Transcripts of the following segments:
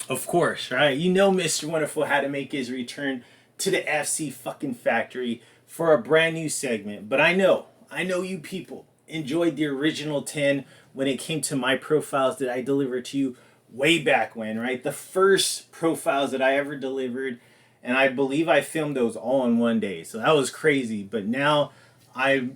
Of course, right? You know Mr. Wonderful had to make his return to the FC fucking factory for a brand new segment. But I know you people enjoyed the original 10 when it came to my profiles that I delivered to you way back when, right? The first profiles that I ever delivered, and I believe I filmed those all in one day. So that was crazy. But now I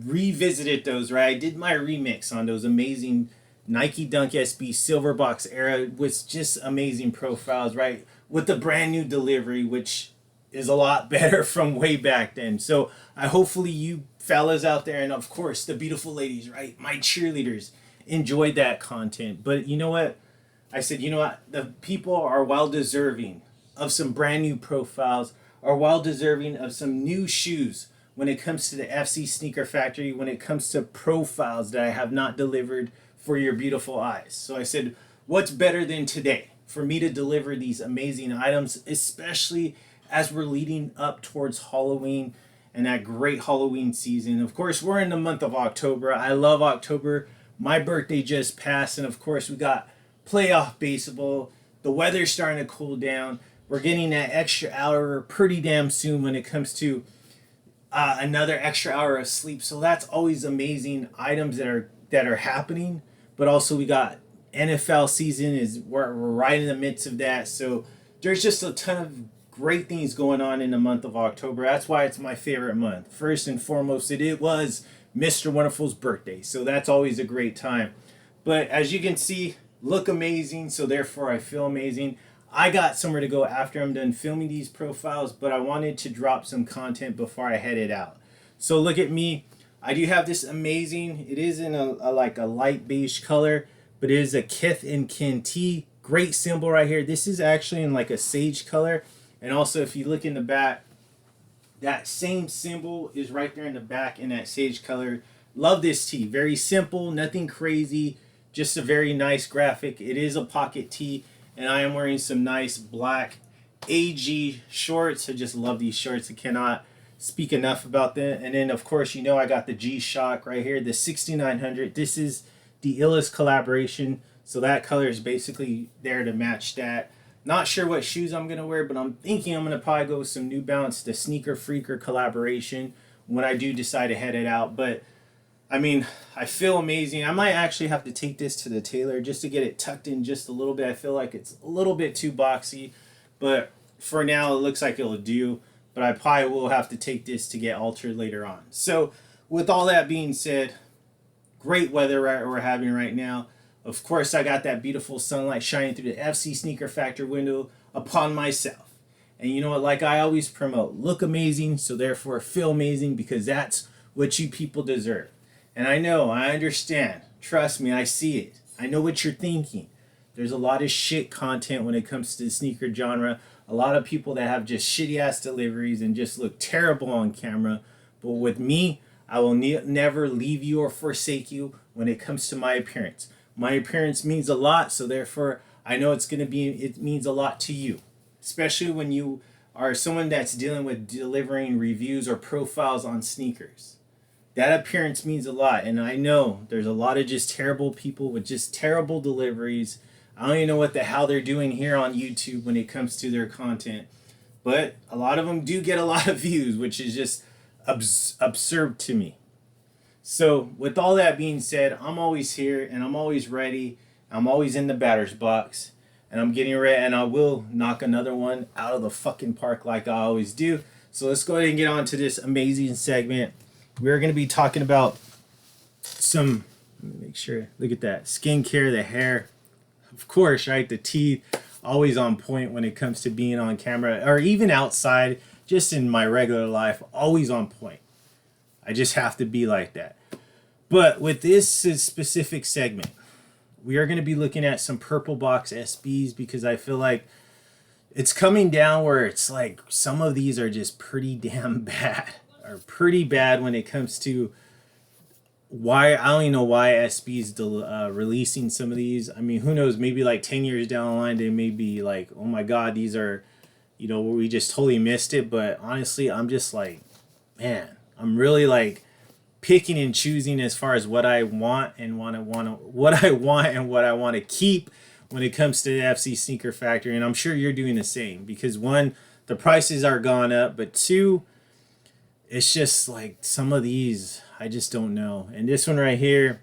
revisited those, right? I did my remix on those amazing Nike Dunk SB Silver Box era with just amazing profiles, right? With the brand new delivery, which is a lot better from way back then. So I hopefully you fellas out there, and of course the beautiful ladies, right? My cheerleaders enjoyed that content. But you know what? I said, you know what? The people are well deserving of some brand new profiles, are well deserving of some new shoes when it comes to the FC Sneaker Factory, when it comes to profiles that I have not delivered for your beautiful eyes. So I said, what's better than today for me to deliver these amazing items, especially as we're leading up towards Halloween and that great Halloween season. Of course, we're in the month of October. I love October. My birthday just passed, and of course, we got playoff baseball. The weather's starting to cool down. We're getting that extra hour pretty damn soon when it comes to another extra hour of sleep. So that's always amazing items that are happening. But also we got NFL season is we're right in the midst of that. So there's just a ton of great things going on in the month of October. That's why it's my favorite month. First and foremost, it was Mr. Wonderful's birthday. So that's always a great time. But as you can see, look amazing. So therefore I feel amazing. I got somewhere to go after I'm done filming these profiles, but I wanted to drop some content before I headed out. So look at me. I do have this amazing, it is in a like a light beige color, but it is a Kith and Kin tee. Great symbol right here. This is actually in like a sage color. And also if you look in the back, that same symbol is right there in the back in that sage color. Love this tee. Very simple, nothing crazy, just a very nice graphic. It is a pocket tee, and I am wearing some nice black AG shorts. I just love these shorts. I cannot speak enough about them. And then, of course, you know I got the G-Shock right here, the 6900. This is the illest collaboration, so that color is basically there to match that. Not sure what shoes I'm going to wear, but I'm thinking I'm going to probably go with some New Balance, the Sneaker Freaker collaboration when I do decide to head it out. But I mean, I feel amazing. I might actually have to take this to the tailor just to get it tucked in just a little bit. I feel like it's a little bit too boxy, but for now it looks like it'll do. But I probably will have to take this to get altered later on. So, with all that being said, great weather we're having right now. Of course, I got that beautiful sunlight shining through the FC Sneaker Factor window upon myself. And you know what? Like I always promote, look amazing, so therefore feel amazing because that's what you people deserve. And I know, I understand. Trust me, I see it. I know what you're thinking. There's a lot of shit content when it comes to the sneaker genre. A lot of people that have just shitty ass deliveries and just look terrible on camera. But with me, I will never leave you or forsake you when it comes to my appearance. My appearance means a lot, so therefore I know it means a lot to you. Especially when you are someone that's dealing with delivering reviews or profiles on sneakers. That appearance means a lot, and I know there's a lot of just terrible people with just terrible deliveries. I don't even know what the hell they're doing here on YouTube when it comes to their content, but a lot of them do get a lot of views, which is just absurd to me. So with all that being said, I'm always here and I'm always ready. I'm always in the batter's box, and I'm getting ready, and I will knock another one out of the fucking park like I always do. So let's go ahead and get on to this amazing segment. We're going to be talking about some, let me make sure, look at that, skincare, the hair, of course, right? The teeth, always on point when it comes to being on camera or even outside, just in my regular life, always on point. I just have to be like that. But with this specific segment, we are going to be looking at some purple box SBs because I feel like it's coming down where it's like some of these are just pretty damn bad, or pretty bad when it comes to why. I don't even know why SB's releasing some of these. I mean, who knows? Maybe like 10 years down the line, they may be like, oh my God, these are, we just totally missed it. But honestly, I'm just like, man, I'm really like picking and choosing as far as what I want and what I want to keep when it comes to the FC Sneaker Factory, and I'm sure you're doing the same because one, the prices are gone up, but two, it's just like some of these I just don't know. And this one right here,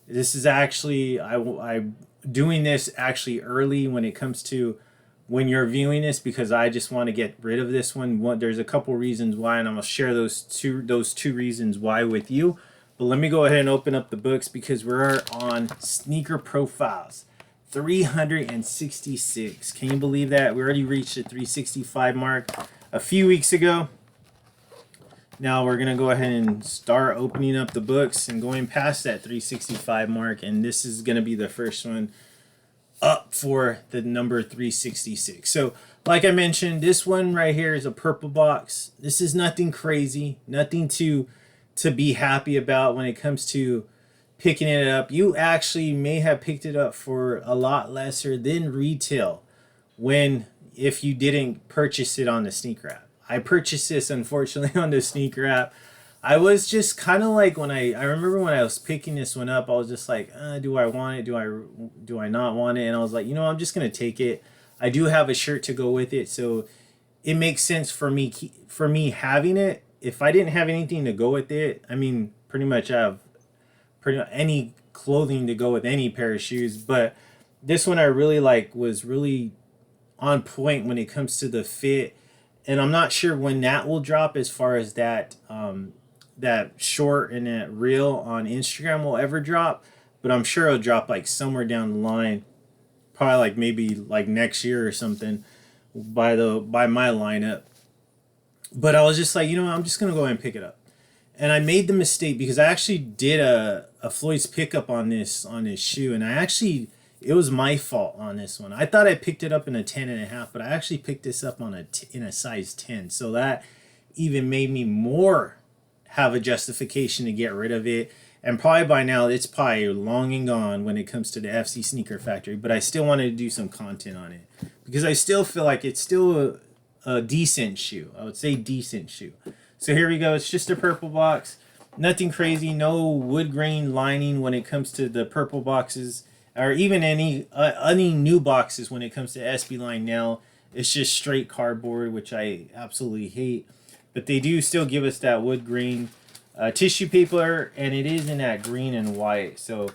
this is actually I doing this actually early when it comes to when you're viewing this because I just want to get rid of this one. There's a couple reasons why, and I'm gonna share those two reasons why with you. But let me go ahead and open up the books because we're on Sneaker Profiles 366. Can you believe that? We already reached the 365 mark a few weeks ago. Now we're going to go ahead and start opening up the books and going past that 365 mark. And this is going to be the first one up for the number 366. So like I mentioned, this one right here is a purple box. This is nothing crazy, nothing to be happy about when it comes to picking it up. You actually may have picked it up for a lot lesser than retail if you didn't purchase it on the sneaker app. I purchased this unfortunately on the sneaker app. I was just kind of like when I remember when I was picking this one up, I was just like, do I want it? Do I not want it? And I was like, I'm just gonna take it. I do have a shirt to go with it, so it makes sense for me having it. If I didn't have anything to go with it, I mean, pretty much I have pretty much any clothing to go with any pair of shoes. But this one I really was really on point when it comes to the fit. And I'm not sure when that will drop as far as that that short and that reel on Instagram will ever drop. But I'm sure it'll drop like somewhere down the line, probably like maybe like next year or something by my lineup. But I was just like, I'm just gonna go ahead and pick it up. And I made the mistake because I actually did a FLOYD's pickup on this shoe, and it was my fault on this one. I thought I picked it up in a 10.5, but I actually picked this up in a size 10. So that even made me more have a justification to get rid of it. And probably by now, it's probably long and gone when it comes to the FC Sneaker Factory. But I still wanted to do some content on it because I still feel like it's still a decent shoe. I would say decent shoe. So here we go. It's just a purple box. Nothing crazy. No wood grain lining when it comes to the purple boxes. Or even any new boxes when it comes to SB line now. It's just straight cardboard, which I absolutely hate. But they do still give us that wood grain tissue paper, and it is in that green and white. So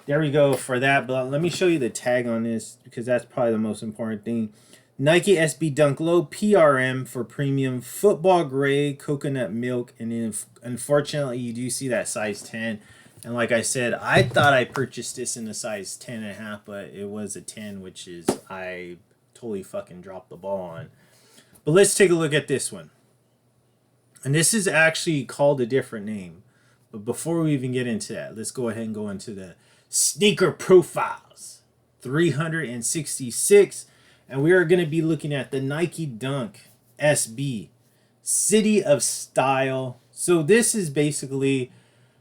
there we go for that. But let me show you the tag on this because that's probably the most important thing. Nike SB Dunk Low PRM for premium football gray coconut milk, and then unfortunately you do see that size 10. And like I said, I thought I purchased this in a size 10.5, but it was a 10, which is I totally fucking dropped the ball on. But let's take a look at this one. And this is actually called a different name. But before we even get into that, let's go ahead and go into the Sneaker Profiles 366. And we are going to be looking at the Nike Dunk SB City of Style. So this is basically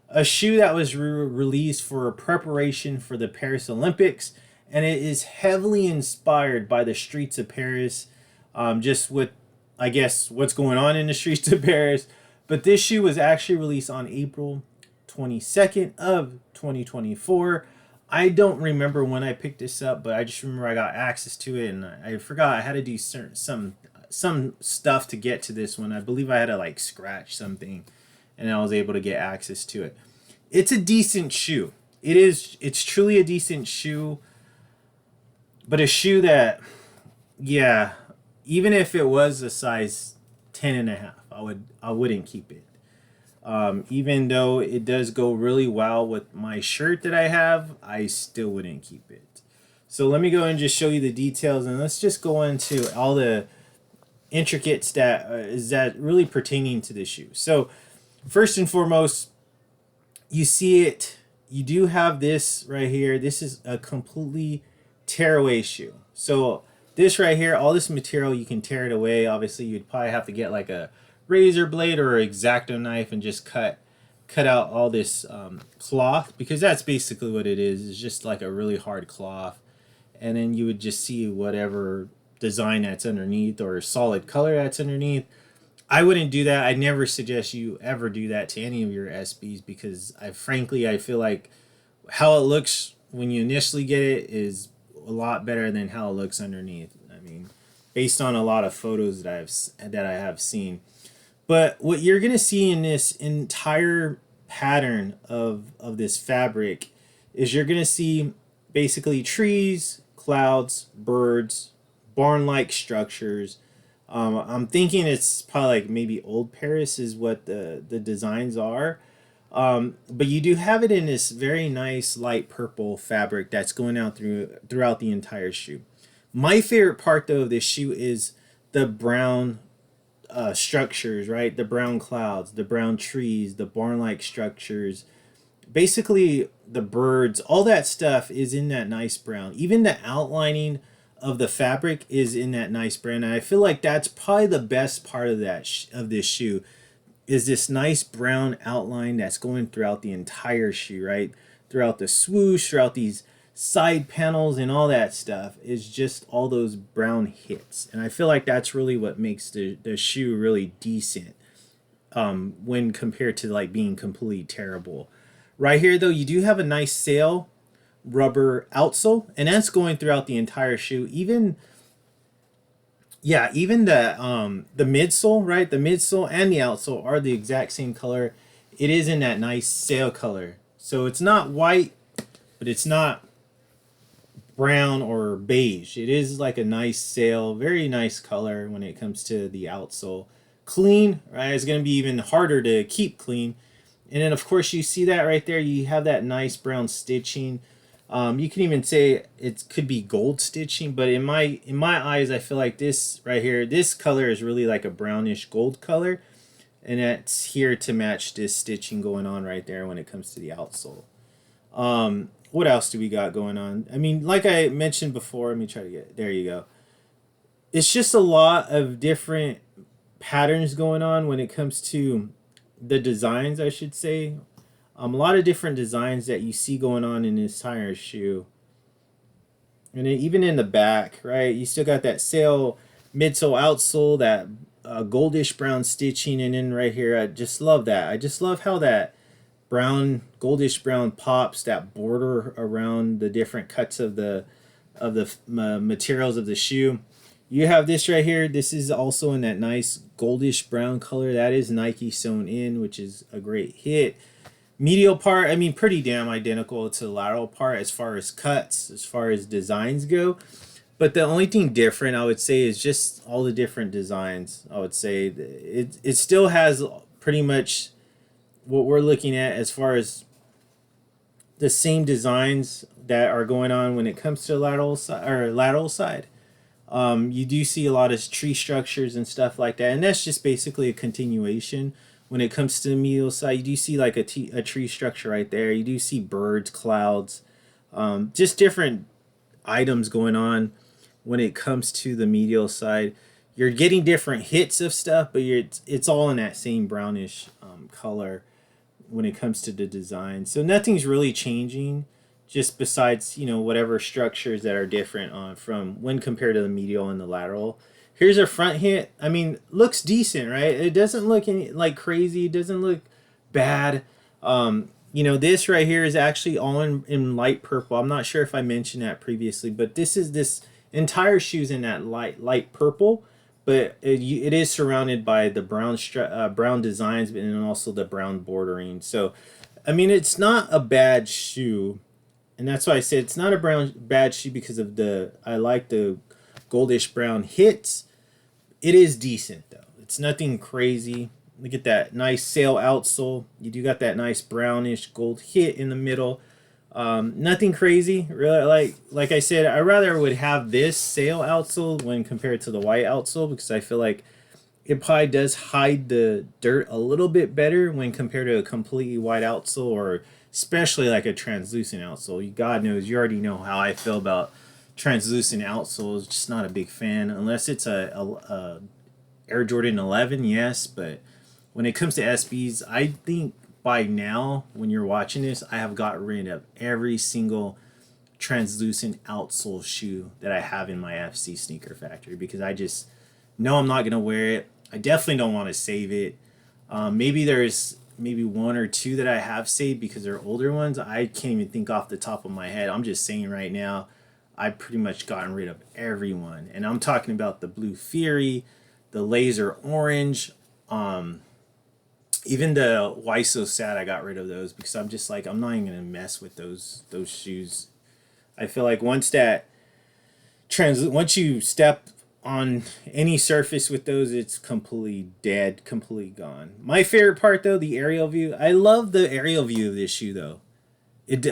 a shoe that was released for preparation for the Paris Olympics, and it is heavily inspired by the streets of Paris, just with, I guess, what's going on in the streets of Paris. But this shoe was actually released on April 22nd of 2024. I don't remember when I picked this up, but I just remember I got access to it, and I forgot I had to do some stuff to get to this one. I believe I had to scratch something, and I was able to get access to it. It's a decent shoe. It's truly a decent shoe, but a shoe that, yeah, even if it was a size 10.5, I wouldn't keep it. Even though it does go really well with my shirt that I have, I still wouldn't keep it. So let me go and just show you the details, and let's just go into all the intricates that is that really pertaining to this shoe. So first and foremost, you see it. You do have this right here. This is a completely tearaway shoe. So this right here, all this material, you can tear it away. Obviously, you'd probably have to get like a razor blade or an X-Acto knife and just cut out all this cloth, because that's basically what it is. It's just like a really hard cloth, and then you would just see whatever design that's underneath or solid color that's underneath. I wouldn't do that. I never suggest you ever do that to any of your SBs, because I feel like how it looks when you initially get it is a lot better than how it looks underneath. I mean, based on a lot of photos that I have seen. But what you're gonna see in this entire pattern of this fabric is you're gonna see basically trees, clouds, birds, barn-like structures. I'm thinking it's probably like maybe old Paris is what the designs are. But you do have it in this very nice light purple fabric that's going out throughout the entire shoe. My favorite part though of this shoe is the brown structures, right? The brown clouds, the brown trees, the barn-like structures. Basically, the birds, all that stuff is in that nice brown. Even the outlining of the fabric is in that nice brown. And I feel like that's probably the best part of of this shoe is this nice brown outline that's going throughout the entire shoe, right? Throughout the swoosh, throughout these side panels and all that stuff is just all those brown hits. And I feel like that's really what makes the shoe really decent when compared to like being completely terrible. Right here though, you do have a nice sail rubber outsole, and that's going throughout the entire shoe. Even the midsole, right? The midsole and the outsole are the exact same color. It is in that nice sail color. So it's not white, but it's not brown or beige. It is like a nice sail, very nice color when it comes to the outsole. Clean, right? It's going to be even harder to keep clean. And then of course you see that right there. You have that nice brown stitching. You can even say it could be gold stitching, but in my eyes, I feel like this right here, this color is really like a brownish gold color, and that's here to match this stitching going on right there when it comes to the outsole. What else do we got going on? I mean, like I mentioned before, let me try to get there. You go. It's just a lot of different patterns going on when it comes to the designs, I should say. A lot of different designs that you see going on in this entire shoe. And then even in the back, right, you still got that sail, midsole, outsole, that goldish brown stitching. And then right here, I just love that. I just love how that brown, goldish brown pops, that border around the different cuts of the materials of the shoe. You have this right here. This is also in that nice goldish brown color. That is Nike sewn in, which is a great hit. Medial part, I mean, pretty damn identical to the lateral part as far as cuts, as far as designs go. But the only thing different, I would say, is just all the different designs. I would say it still has pretty much what we're looking at as far as the same designs that are going on when it comes to lateral side. You do see a lot of tree structures and stuff like that, and that's just basically a continuation. When it comes to the medial side, you do see like a tree structure right there. You do see birds, clouds, just different items going on when it comes to the medial side. You're getting different hits of stuff, but it's all in that same brownish color when it comes to the design. So nothing's really changing, just besides whatever structures that are different from when compared to the medial and the lateral. Here's a front hit. I mean, looks decent, right? It doesn't look like crazy. It doesn't look bad. This right here is actually all in light purple. I'm not sure if I mentioned that previously, but this entire shoe's in that light purple, but it is surrounded by the brown designs and also the brown bordering. So, I mean, it's not a bad shoe, and that's why I said it's not a bad shoe because of I like the goldish brown hits. It is decent though. It's nothing crazy. Look at that nice sail outsole. You do got that nice brownish gold hit in the middle. Nothing crazy. Really, like I said, I rather would have this sail outsole when compared to the white outsole because I feel like it probably does hide the dirt a little bit better when compared to a completely white outsole or especially like a translucent outsole. God knows, you already know how I feel about translucent outsoles. Just not a big fan unless it's a Air Jordan 11, yes, but when it comes to SBs, I think by now when you're watching this, I have got rid of every single translucent outsole shoe that I have in my FC sneaker factory because I just know I'm not gonna wear it. I definitely don't want to save it. Maybe there's one or two that I have saved because they're older ones. I can't even think off the top of my head. I'm just saying right now, I've pretty much gotten rid of everyone. And I'm talking about the Blue Fury, the Laser Orange, even the Why So Sad. I got rid of those because I'm just like, I'm not even gonna mess with those shoes. I feel like once you step on any surface with those, it's completely dead, completely gone. My favorite part though, the aerial view. I love the aerial view of this shoe though.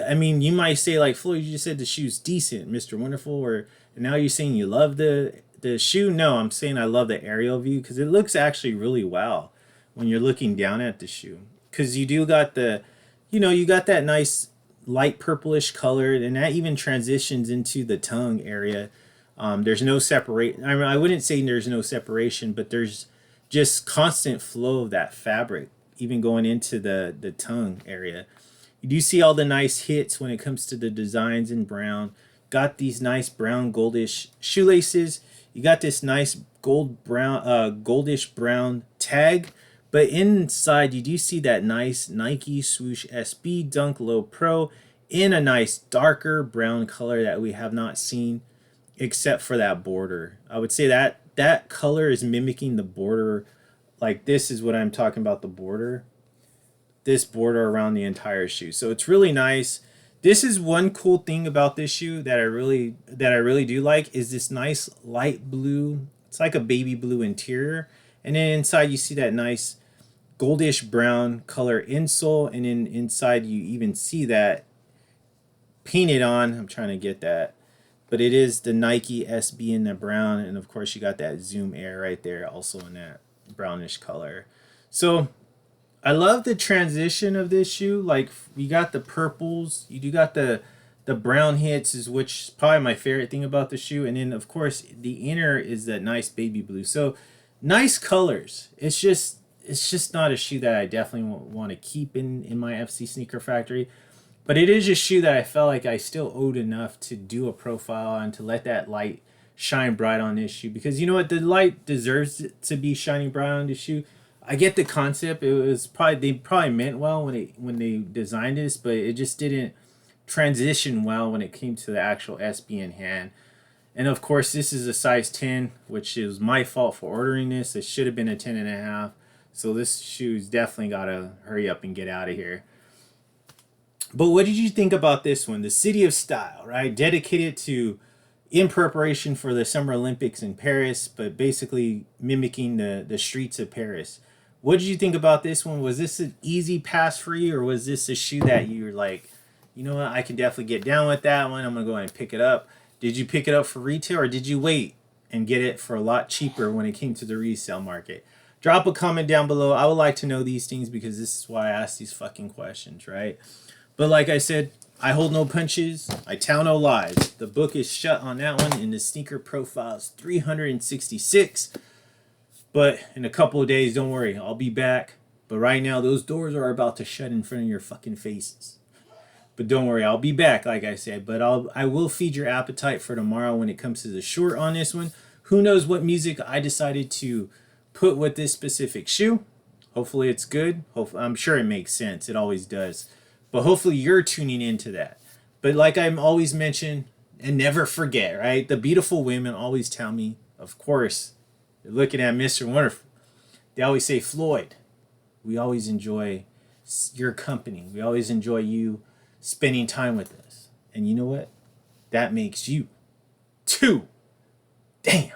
I mean, you might say like, Floyd, you just said the shoe's decent, Mr. Wonderful, or now you're saying you love the shoe. No, I'm saying I love the aerial view because it looks actually really well when you're looking down at the shoe. Because you do got you got that nice light purplish color, and that even transitions into the tongue area. There's no separate. I mean, I wouldn't say there's no separation, but there's just constant flow of that fabric, even going into the tongue area. You do see all the nice hits when it comes to the designs in brown. Got these nice brown goldish shoelaces. You got this nice goldish brown tag. But inside you do see that nice Nike Swoosh SB Dunk Low Pro in a nice darker brown color that we have not seen except for that border. I would say that color is mimicking the border. Like this is what I'm talking about, the border. This border around the entire shoe. So it's really nice. This is one cool thing about this shoe that I really do like is this nice light blue. It's like a baby blue interior. And then inside you see that nice goldish brown color insole, and then inside you even see that painted on. I'm trying to get that. But it is the Nike SB in the brown, and of course you got that Zoom Air right there also in that brownish color. So I love the transition of this shoe. Like you got the purples, you do got the brown hits, is which is probably my favorite thing about the shoe. And then of course the inner is that nice baby blue. So nice colors. It's just not a shoe that I definitely want to keep in my FC Sneaker Factory. But it is a shoe that I felt like I still owed enough to do a profile and to let that light shine bright on this shoe. Because you know what? The light deserves to be shining bright on this shoe. I get the concept. They probably meant well when they designed this, but it just didn't transition well when it came to the actual SB in hand. And of course, this is a size 10, which is my fault for ordering this. It should have been a 10.5. So this shoe's definitely got to hurry up and get out of here. But what did you think about this one? The City of Style, right? Dedicated to in preparation for the Summer Olympics in Paris, but basically mimicking the streets of Paris. What did you think about this one? Was this an easy pass for you, or was this a shoe that you were like, you know what, I can definitely get down with that one. I'm going to go ahead and pick it up. Did you pick it up for retail, or did you wait and get it for a lot cheaper when it came to the resale market? Drop a comment down below. I would like to know these things because this is why I ask these fucking questions, right? But like I said, I hold no punches. I tell no lies. The book is shut on that one, and the sneaker profile is 366. But in a couple of days, don't worry, I'll be back. But right now, those doors are about to shut in front of your fucking faces. But don't worry, I'll be back, like I said. But I will feed your appetite for tomorrow when it comes to the short on this one. Who knows what music I decided to put with this specific shoe. Hopefully it's good. I'm sure it makes sense. It always does. But hopefully you're tuning into that. But like I'm always mention, and never forget, right? The beautiful women always tell me, of course, they're looking at Mr. Wonderful. They always say, Floyd, we always enjoy your company. We always enjoy you spending time with us. And you know what? That makes you too damn